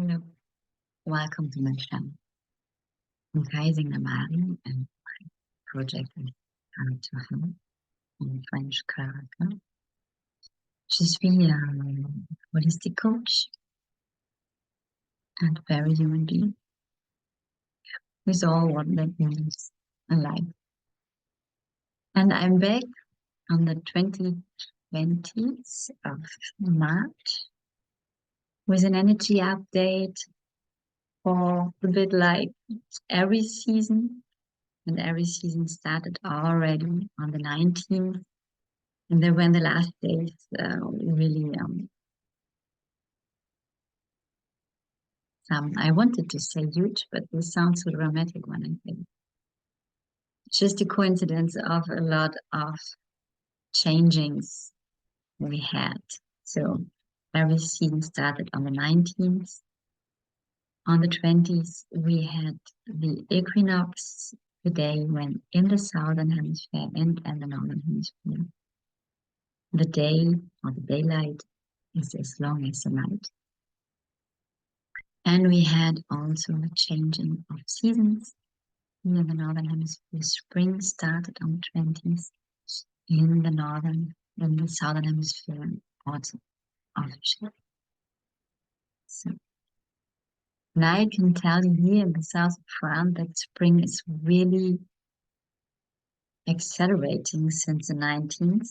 Hello, welcome to my channel. I'm Kaising Namari and my project is How to Help in French character. Je suis holistic coach and very human being with all what that means in life. And I'm back on the 20th of March with an energy update for a bit like Aries season. And Aries season started already on the 19th. And then when the last days really I wanted to say huge, but this sounds so dramatic when I think. It's just a coincidence of a lot of changings we had. So every season started on the 19th. On the 20th, we had the Equinox, the day when in the southern hemisphere and the northern hemisphere, the day or the daylight is as long as the night. And we had also a changing of seasons. In the northern hemisphere, spring started on the 20th. In the southern hemisphere, autumn officially. So, and I can tell you here in the south of France that spring is really accelerating since the 19th.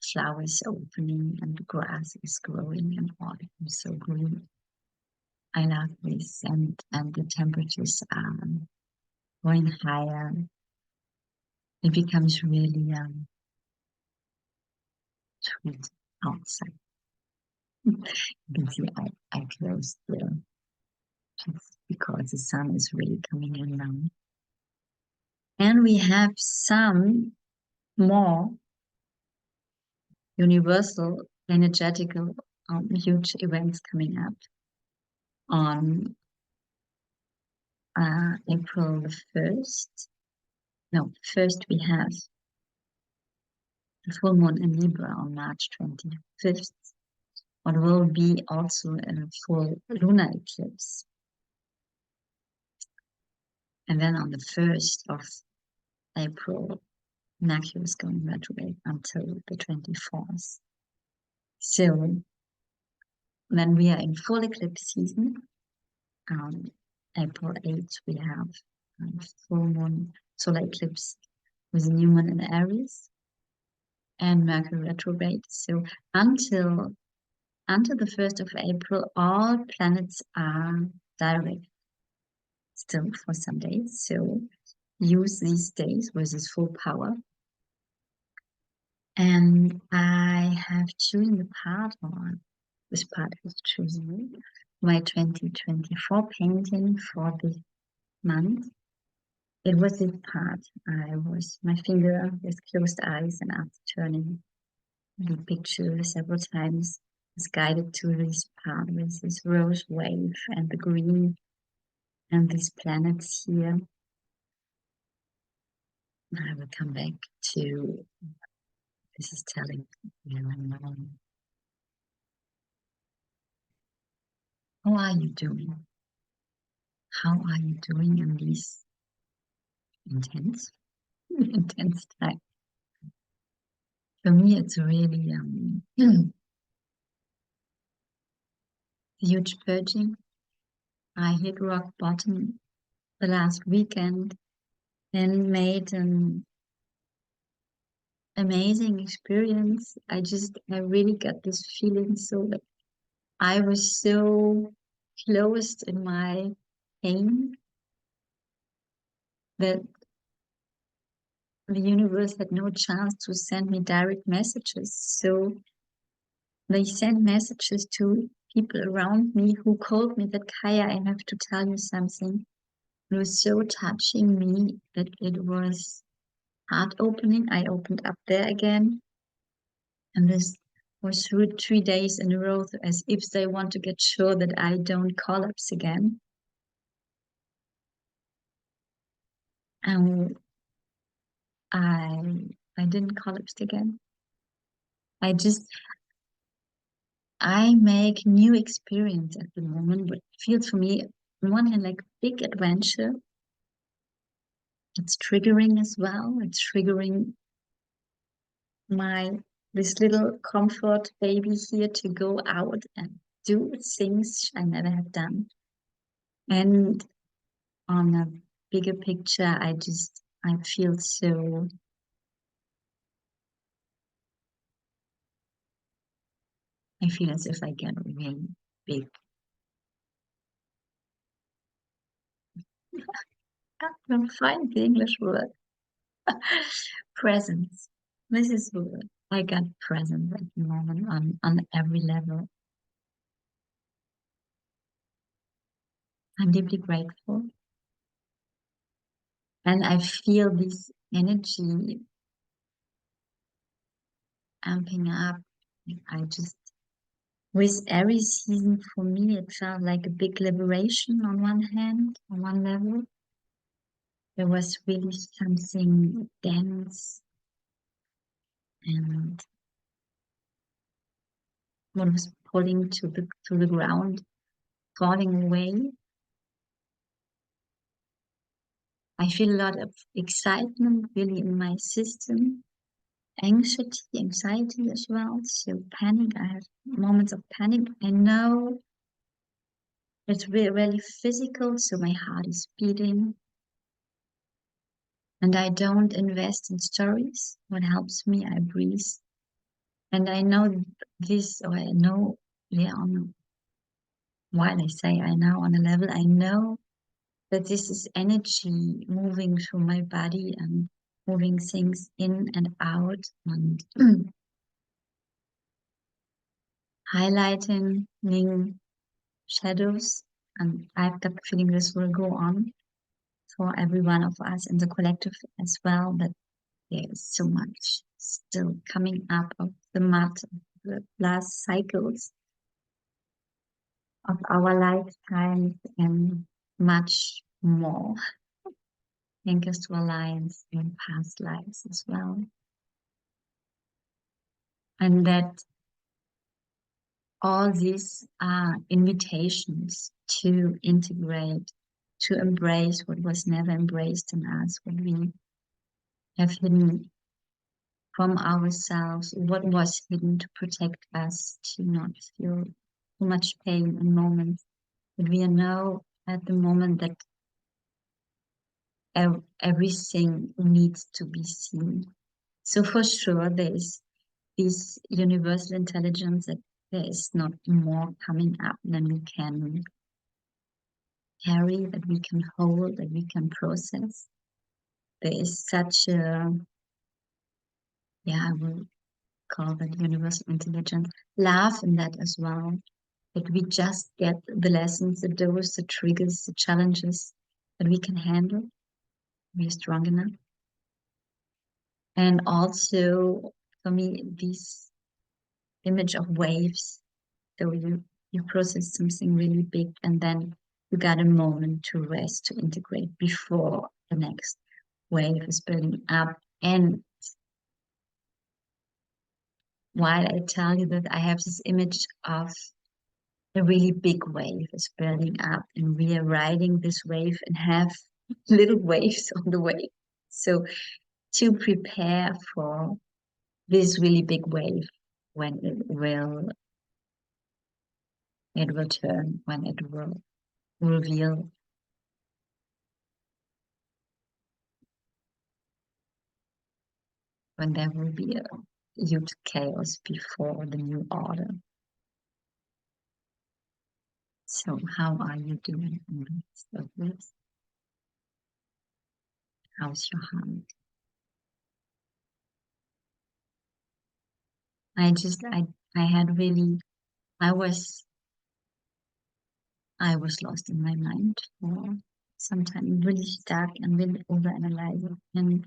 Flowers opening and the grass is growing and autumn is so green. I love this, and the temperatures are going higher. It becomes really sweet outside. You can see I closed the just because the sun is really coming in now. And we have some more universal energetical huge events coming up on April the 1st. No, first we have the full moon in Libra on March 25th. What will be also a full lunar eclipse. And then on the 1st of April, Mercury is going retrograde until the 24th. So then we are in full eclipse season. April 8th, we have full moon solar eclipse with a new moon in Aries and Mercury retrograde. So until the 1st of April, all planets are direct still for some days. So use these days with this full power. And I have chosen the part, or this part has chosen my 2024 painting for this month. It was this part. My finger with closed eyes, and after turning the picture several times, was guided to this part with this rose wave and the green and these planets here. I will come back to this is telling how are you doing? How are you doing in these intense time? For me, it's really huge purging. I hit rock bottom the last weekend and made an amazing experience. I really got this feeling so that I was so closed in my pain that the universe had no chance to send me direct messages. So they sent messages to people around me who called me that, Kaya, I have to tell you something. It was so touching me that it was heart opening. I opened up there again. And this was 3 days in a row, as if they want to get sure that I don't collapse again. And I didn't collapse again. I make new experience at the moment, but it feels for me on one hand like a big adventure. It's triggering as well. It's triggering my this little comfort baby here to go out and do things I never have done. And on a bigger picture, I feel so, I feel as if I get really big. I can't find the English word. Presence. This is the word. I got present at the moment on every level. I'm deeply grateful. And I feel this energy amping up. I just, with Aries season for me, it felt like a big liberation on one hand, on one level. There was really something dense and what was pulling to the ground, falling away. I feel a lot of excitement really in my system, anxiety as well. So panic, I have moments of panic. I know it's really physical, so my heart is beating. And I don't invest in stories. What helps me, I breathe. And I know this, or I know, yeah, while I say I know on a level, I know that this is energy moving through my body and moving things in and out and highlighting shadows. And I've got the feeling this will go on for every one of us in the collective as well, that there is so much still coming up of the mud, the last cycles of our lifetimes and much more. Anchors to alliance in past lives as well. And that all these are invitations to integrate, to embrace what was never embraced in us, what we have hidden from ourselves, what was hidden to protect us, to not feel too much pain in moments. But we know at the moment that everything needs to be seen. So for sure, there is this universal intelligence that there is not more coming up than we can carry, that we can hold, that we can process. There is such a, yeah, I will call that universal intelligence, love in that as well. That we just get the lessons, the doors, the triggers, the challenges that we can handle. We're strong enough. And also, for me, this image of waves. So you process something really big, and then you got a moment to rest, to integrate before the next wave is building up. And while I tell you that I have this image of a really big wave is building up, and we are riding this wave and have little waves on the way. So to prepare for this really big wave when it will turn, when it will reveal, when there will be a huge chaos before the new order. So how are you doing in the midst of this? How's your heart? I had really, I was, I was lost in my mind for some time, really stuck and really overanalyzing. And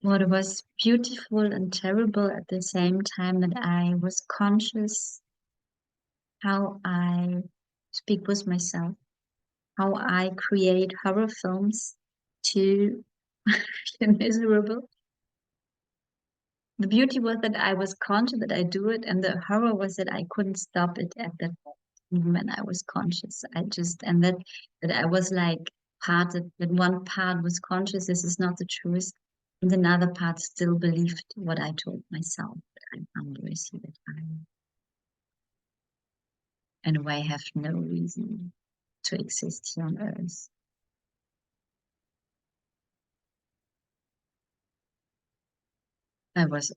what was beautiful and terrible at the same time, that I was conscious how I speak with myself, how I create horror films to feel miserable, the beauty was that I was conscious that I do it, and the horror was that I couldn't stop it at that moment, even when I was conscious. I just and that I was like parted. That one part was conscious. This is not the truth, and another part still believed what I told myself. That I'm unworthy. That I, in a way, have no reason to exist here on Earth. I was,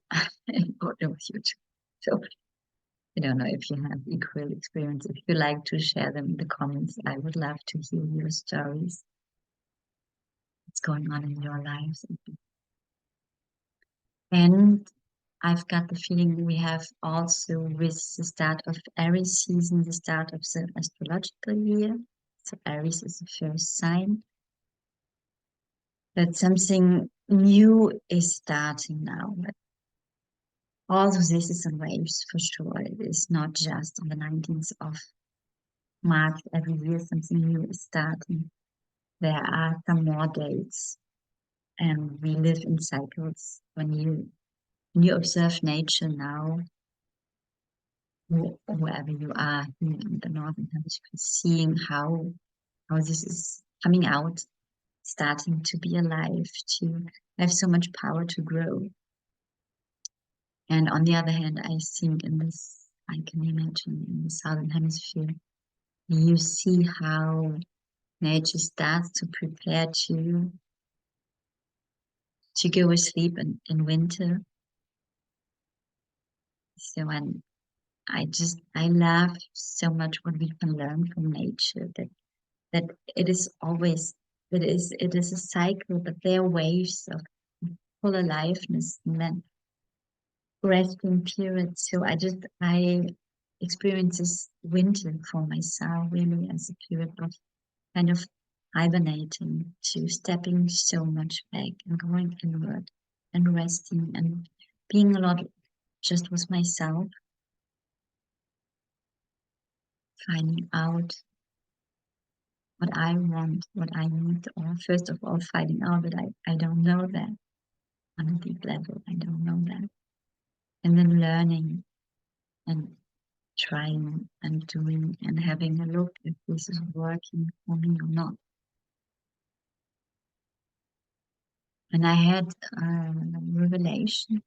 it was huge. So I don't know if you have equal experience. If you like to share them in the comments, I would love to hear your stories. What's going on in your lives? And I've got the feeling we have also with the start of Aries season, the start of the astrological year. So Aries is the first sign that something new is starting now. But also this is in waves for sure. It is not just on the 19th of March every year something new is starting. There are some more dates, and we live in cycles. When you observe nature now, wherever you are here in the northern hemisphere, seeing how this is coming out, starting to be alive, to have so much power to grow. And on the other hand, I think in this, I can imagine in the southern hemisphere, you see how nature starts to prepare to go asleep in winter. So when I love so much what we can learn from nature, that it is always it is a cycle, but there are waves of full aliveness and then resting periods. So I experience this winter for myself really as a period of kind of hibernating, to stepping so much back and going inward and resting and being a lot just with myself, finding out what I want, what I need, or first of all, finding out that I don't know that on a deep level. I don't know that. And then learning and trying and doing and having a look if this is working for me or not. And I had a revelation,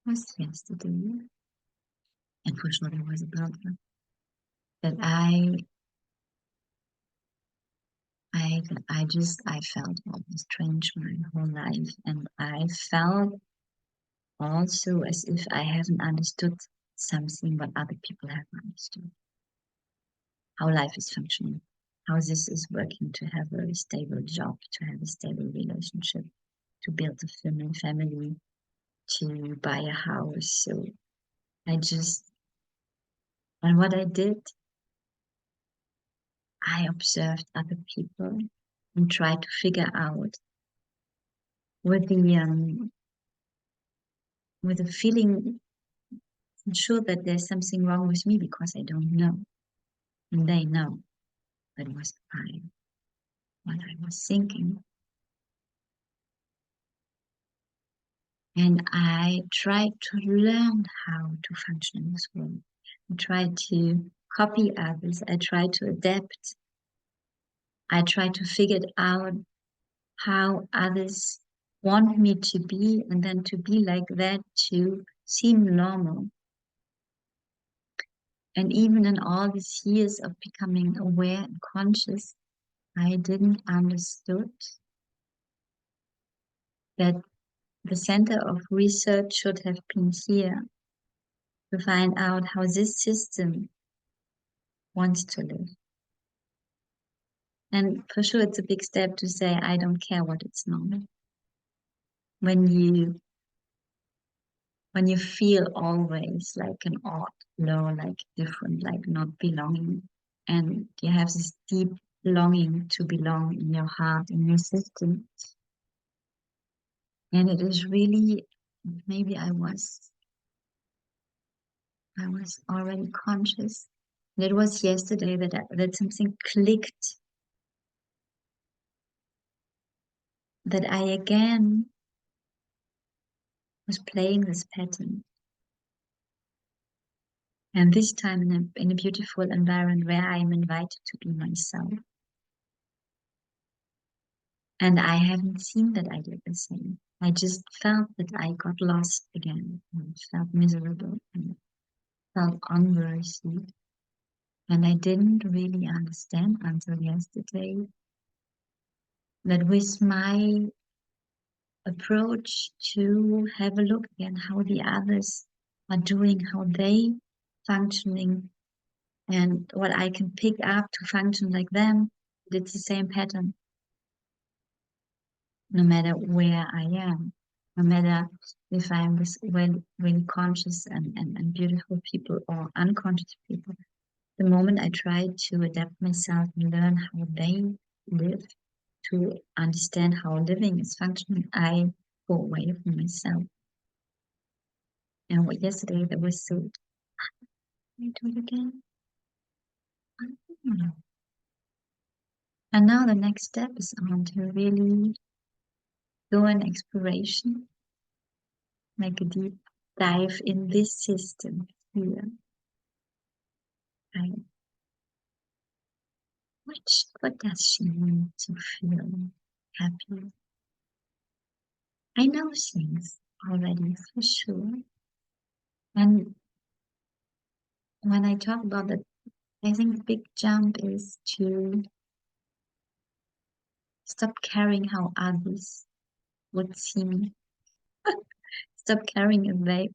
was yesterday, and for sure there was about that I felt almost strange my whole life, and I felt also as if I haven't understood something what other people have understood. How life is functioning, how this is working to have a stable job, to have a stable relationship, to build a family, to buy a house. So I just, and what I did, I observed other people and tried to figure out with the feeling, I'm sure that there's something wrong with me because I don't know, and they know. But was I what I was thinking? And I tried to learn how to function in this world. I tried to copy others. I tried to adapt. I tried to figure out how others want me to be, and then to be like that to seem normal. And even in all these years of becoming aware and conscious, I didn't understood that the center of research should have been here to find out how this system wants to live. And for sure, it's a big step to say, I don't care what it's normal. When you feel always like an odd, low, like different, like not belonging, and you have this deep longing to belong in your heart, in your system, and it is really, maybe I was already conscious. And it was yesterday that something clicked, that I again was playing this pattern. And this time in a beautiful environment where I am invited to be myself. And I haven't seen that I did the same. I just felt that I got lost again and felt miserable and felt unworthy. And I didn't really understand until yesterday that with my approach to have a look again how the others are doing, how they functioning, and what I can pick up to function like them, it's the same pattern, no matter where I am, no matter if I'm with really conscious and beautiful people or unconscious people. The moment I try to adapt myself and learn how they live, to understand how living is functioning, I go away from myself. And what yesterday there was so, I do it again. And now the next step is on to really go in exploration, make a deep dive in this system here. I, what does she need to feel happy? I know things already for sure. And when I talk about that, I think the big jump is to stop caring how others would see me. Stop caring if they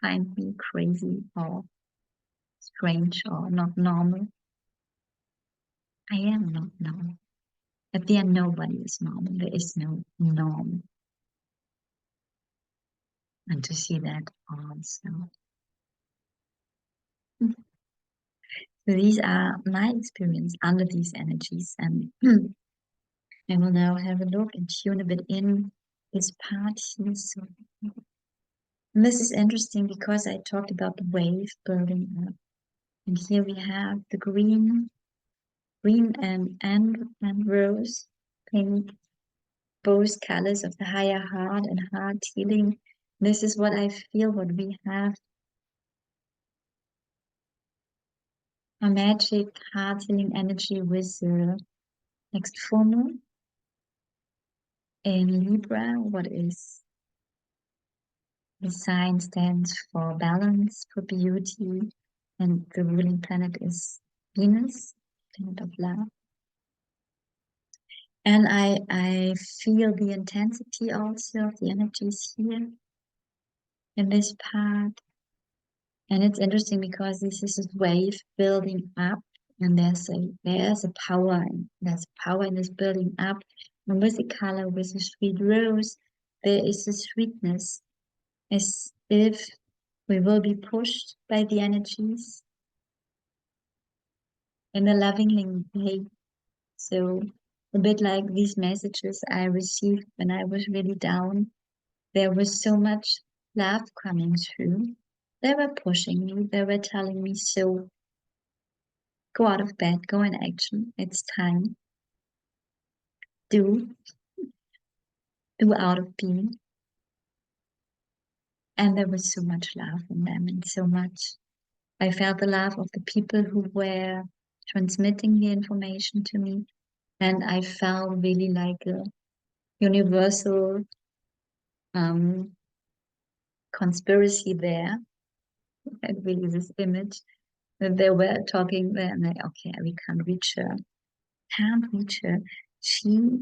find me crazy or strange or not normal. I am not normal. At the end, nobody is normal. There is no norm. And to see that also. So these are my experience under these energies. And I will now have a look and tune a bit in this part here. So, and this is interesting because I talked about the wave building up. And here we have the green and rose, pink, both colors of the higher heart and heart healing. This is what I feel, what we have. A magic heart healing energy with the next full moon in Libra. What is the sign stands for balance, for beauty, and the ruling planet is Venus, planet of love. And I feel the intensity also of the energies here in this part. And it's interesting because this is a wave building up, and there's a power, there's power in this building up. And with the color, with the sweet rose, there is a sweetness, as if we will be pushed by the energies in a loving way. So a bit like these messages I received when I was really down. There was so much love coming through. They were pushing me. They were telling me, so go out of bed, go in action. It's time. Do out of being. And there was so much love in them and so much. I felt the love of the people who were transmitting the information to me. And I felt really like a universal conspiracy there. And really this image that they were talking there and okay, we can't reach her. Can't reach her. She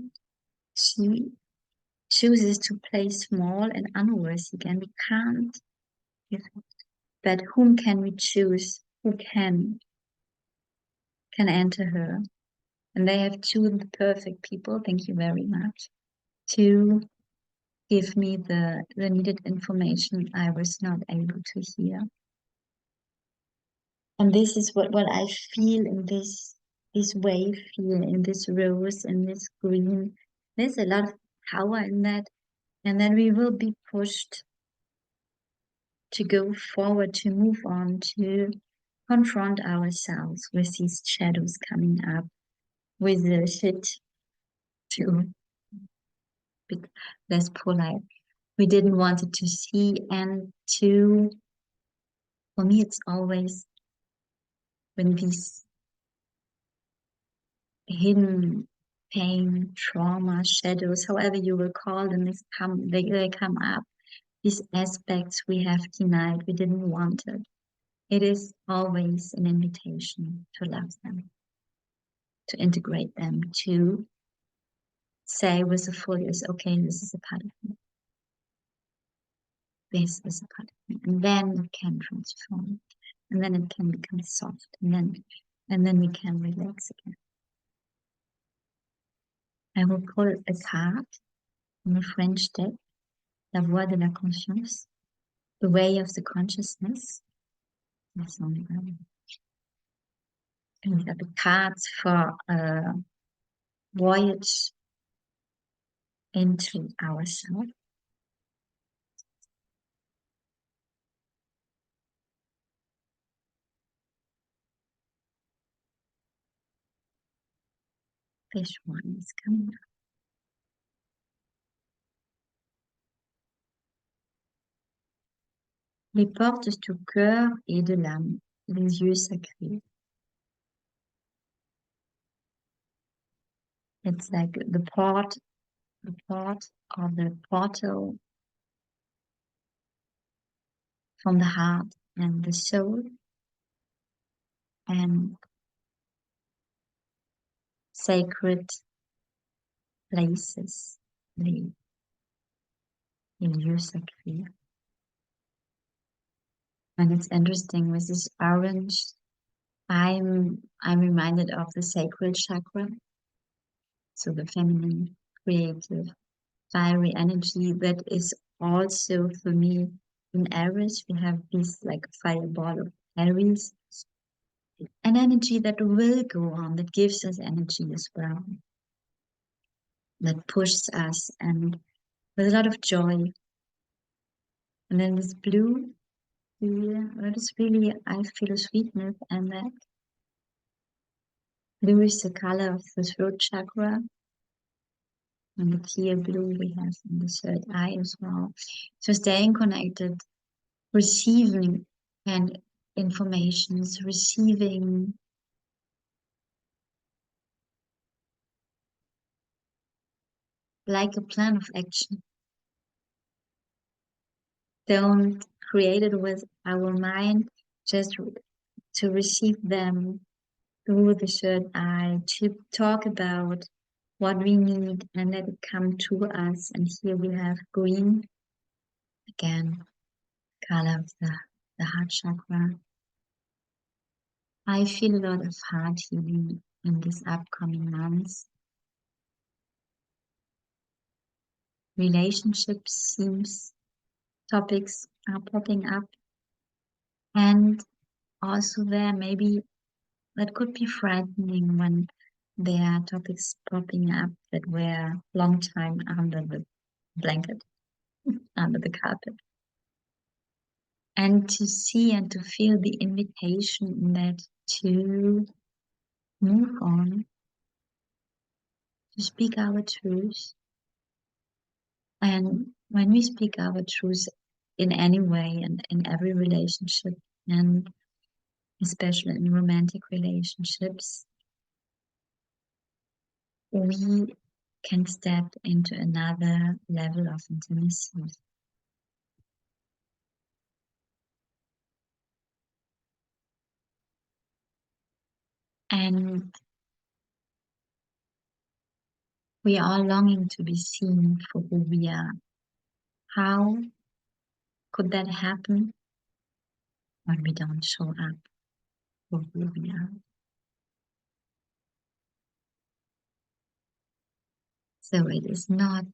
chooses to play small and unworthy again. We can't give it. But whom can we choose? Who can enter her? And they have chosen the perfect people. Thank you very much. To give me the needed information I was not able to hear. And this is what I feel in this wave here, in this rose, in this green. There's a lot of power in that. And then we will be pushed to go forward, to move on, to confront ourselves with these shadows coming up, with the shit to be less polite. we didn't want it to see. And to, for me, it's always when these hidden pain, trauma, shadows, however you will call them, they come up. These aspects we have denied, we didn't want it. It is always an invitation to love them, to integrate them, to say with a full yes, okay, this is a part of me. This is a part of me. And then it can transform. And then it can become soft. And then we can relax again. I will pull a card from the French deck, La Voix de la Conscience, the way of the consciousness. That's only one. And we have the cards for a voyage into ourselves. Fish one is coming up. Les portes du cœur et de l'âme, les yeux sacrés. It's like the port or the portal from the heart and the soul, and sacred places, les lieux sacrés. And it's interesting with this orange, I'm reminded of the sacral chakra, so the feminine, creative, fiery energy that is also for me in Aries. We have this like fireball of Aries, an energy that will go on, that gives us energy as well, that pushes us and with a lot of joy. And then this blue here, that is really, I feel a sweetness, and that blue is the color of the throat chakra. And the clear blue we have in the third eye as well. So staying connected, receiving and informations, receiving like a plan of action. Don't create it with our mind, just to receive them through the third eye, to talk about what we need and let it come to us. And here we have green, again, color of the heart chakra. I feel a lot of heart healing in these upcoming months. Relationships seems topics are popping up, and also there maybe that could be frightening when there are topics popping up that were long time under the blanket, under the carpet. And to see and to feel the invitation in that to move on, to speak our truth. And when we speak our truth in any way and in every relationship, and especially in romantic relationships, we can step into another level of intimacy. And we are longing to be seen for who we are. How could that happen when we don't show up for who we are? So it is not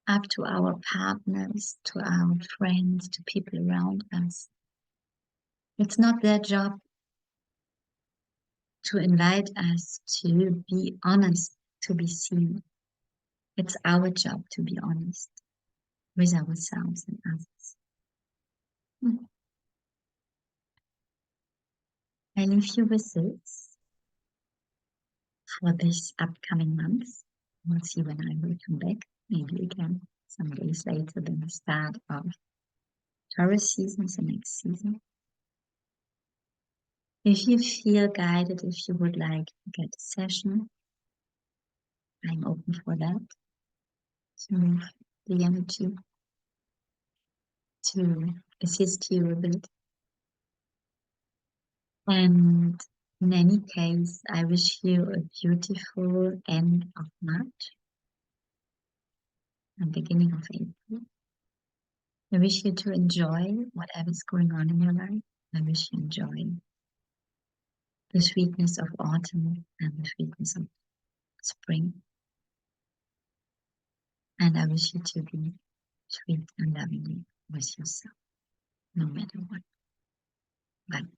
up to our partners, to our friends, to people around us. It's not their job to invite us to be honest, to be seen. It's our job to be honest with ourselves and others. I leave you with this. for this upcoming month. We'll see when I will come back. Maybe again some days later than the start of Taurus season, the next season. If you feel guided, if you would like to get a session, I'm open for that. To move the energy, to assist you a bit. And in any case, I wish you a beautiful end of March and beginning of April. I wish you to enjoy whatever's going on in your life. I wish you enjoy the sweetness of autumn and the sweetness of spring. And I wish you to be sweet and loving with yourself, no matter what. Bye.